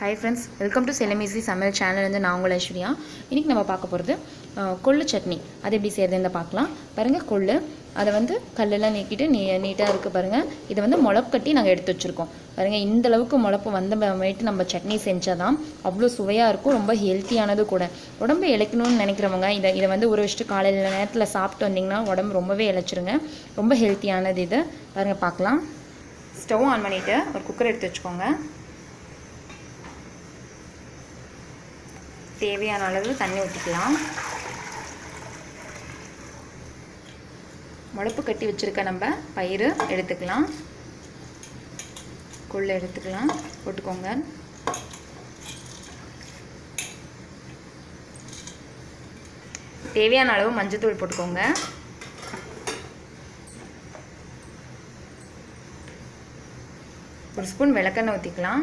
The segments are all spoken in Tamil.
Hi friends, welcome to Salem Samayal channel and நான் உங்கள் ஐஸ்வர்யா. இன்னைக்கு நம்ம பார்க்க போறது கொள்ளு சட்னி. அது எப்படி செய்யறதுன்னு பார்க்கலாம். பாருங்க கொள்ளு அதை வந்து கல்லெல்லாம் நீக்கிட்டு நீட்டா இருக்கு பாருங்க. இது வந்து முளப்பு கட்டி நாங்க எடுத்து வச்சிருக்கோம். பாருங்க இந்த அளவுக்கு முளப்பு வந்தமைட்டு நம்ம சட்னி செஞ்சாதான் அவ்வளவு சுவையா இருக்கும். ரொம்ப ஹெல்த்தியானது கூட. உடம்பு இளைக்கணும்னு நினைக்கிறவங்க இத வந்து ஒரு விஷயம் காலையில நேரத்துல சாப்பிட்டு வந்தீங்கன்னா உடம்பு ரொம்பவே இளைச்சிருங்க. ரொம்ப ஹெல்த்தியானது இது. பாருங்க பார்க்கலாம். ஸ்டவ் ஆன் பண்ணிட்டு ஒரு குக்கர் எடுத்து வச்சுக்கோங்க. தேவையான அளவு தண்ணி ஊற்றிக்கலாம். முளப்பு கட்டி வச்சிருக்க நம்ம பயிறு எடுத்துக்கலாம். கொள்ளு எடுத்துக்கலாம். போட்டுக்கோங்க. தேவையான அளவு மஞ்சள்தூள் போட்டுக்கோங்க. ஒரு ஸ்பூன் விளக்கெண்ணெய் ஊற்றிக்கலாம்.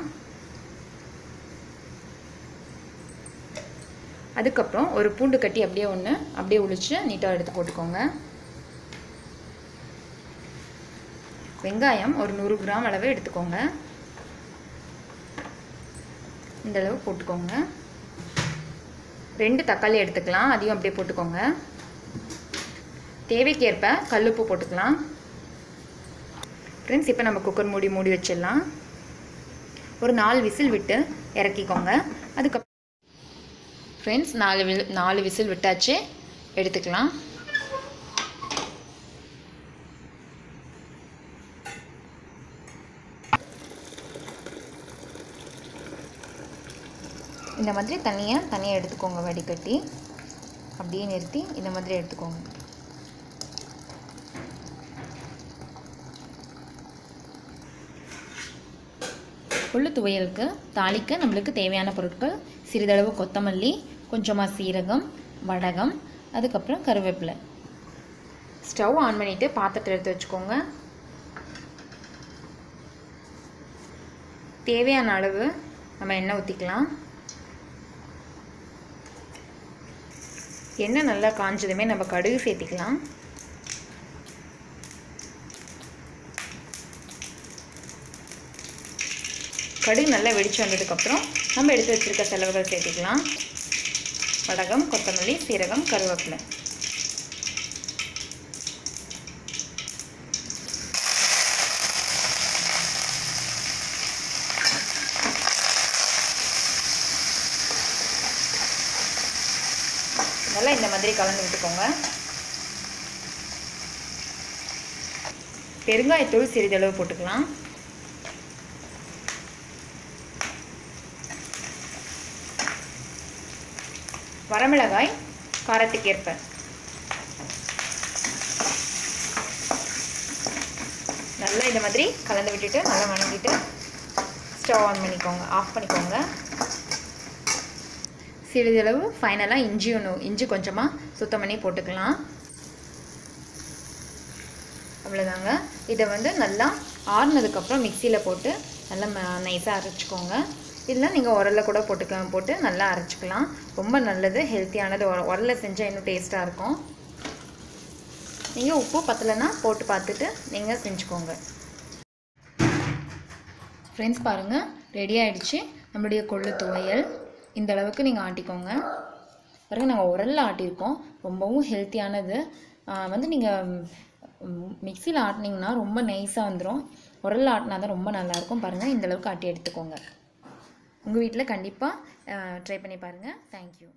அதுக்கப்புறம் ஒரு பூண்டு கட்டி அப்படியே உளிச்சு நீட்டாக எடுத்து போட்டுக்கோங்க. வெங்காயம் ஒரு 100 கிராம் அளவு எடுத்துக்கோங்க. இந்த அளவு போட்டுக்கோங்க. 2 தக்காளி எடுத்துக்கலாம். அதையும் அப்படியே போட்டுக்கோங்க. தேவைக்கேற்ப கல்லுப்பு போட்டுக்கலாம். ஃப்ரெண்ட்ஸ், இப்போ நம்ம குக்கர் மூடி வச்சிடலாம். ஒரு 4 விசில் விட்டு இறக்கிக்கோங்க. அதுக்கப்புறம் ஃப்ரெண்ட்ஸ் 4 விசில் விட்டாச்சு. எடுத்துக்கலாம். இந்த மாதிரி தனியாக எடுத்துக்கோங்க. வடிகட்டி அப்படியே நிறுத்தி இந்த மாதிரி எடுத்துக்கோங்க. கொள்ளு துவையலுக்கு தாளிக்க நம்மளுக்கு தேவையான பொருட்கள் சிறிதளவு கொத்தமல்லி, கொஞ்சமாக சீரகம், வடகம், அதுக்கப்புறம் கருவேப்பிலை. ஸ்டவ் ஆன் பண்ணிவிட்டு பாத்திரத்தில் எடுத்து வச்சுக்கோங்க. தேவையான அளவு நம்ம எண்ணெய் ஊற்றிக்கலாம். எண்ணெய் நல்லா காஞ்சதுமே நம்ம கடுகு சேர்த்திக்கலாம். கடுகு நல்லா வெடிச்சு வந்ததுக்கப்புறம் நம்ம எடுத்து வச்சுருக்க செலவுகள் சேர்த்திக்கலாம். வடகம், கொத்தமல்லி, சீரகம், கருவேப்பிலை. நல்லா இந்த மாதிரி கலந்து விட்டுக்கோங்க. பெருங்காயத்தூள் சிறிதளவு போட்டுக்கலாம். வரமிளகாய் காரத்துக்கு ஏற்ப. நல்லா இந்த மாதிரி கலந்து விட்டுட்டு நல்லா வணங்கிட்டு ஸ்டவ் ஆன் பண்ணிக்கோங்க. ஆஃப் பண்ணிக்கோங்க. சிறிதளவு ஃபைனலாக இஞ்சி கொஞ்சமாக சுத்தம் பண்ணி போட்டுக்கலாம். அவ்வளோதாங்க. இதை வந்து நல்லா ஆறுனதுக்கப்புறம் மிக்சியில் போட்டு நல்லா நைஸாக அரைச்சிக்கோங்க. இல்லை நீங்கள் உரலில் கூட போட்டு நல்லா அரைச்சிக்கலாம். ரொம்ப நல்லது, ஹெல்த்தியானது. உரலில் செஞ்சால் இன்னும் டேஸ்ட்டாக இருக்கும். நீங்கள் உப்பு பத்தலைன்னா போட்டு பார்த்துட்டு நீங்கள் செஞ்சுக்கோங்க. ஃப்ரெண்ட்ஸ் பாருங்கள், ரெடி ஆகிடுச்சு நம்மளுடைய கொள்ளு துவையல். இந்த அளவுக்கு நீங்கள் ஆட்டிக்கோங்க. பாருங்கள், நாங்கள் உரலில் ஆட்டியிருக்கோம். ரொம்பவும் ஹெல்த்தியானது. வந்து நீங்கள் மிக்சியில் ஆட்டினீங்கன்னா ரொம்ப நைஸாக வந்துடும். உரலில் ஆட்டினா தான் ரொம்ப நல்லாயிருக்கும். பாருங்கள், இந்த அளவுக்கு ஆட்டி எடுத்துக்கோங்க. உங்கள் வீட்டில் கண்டிப்பாக ட்ரை பண்ணி பாருங்கள். தேங்க்யூ.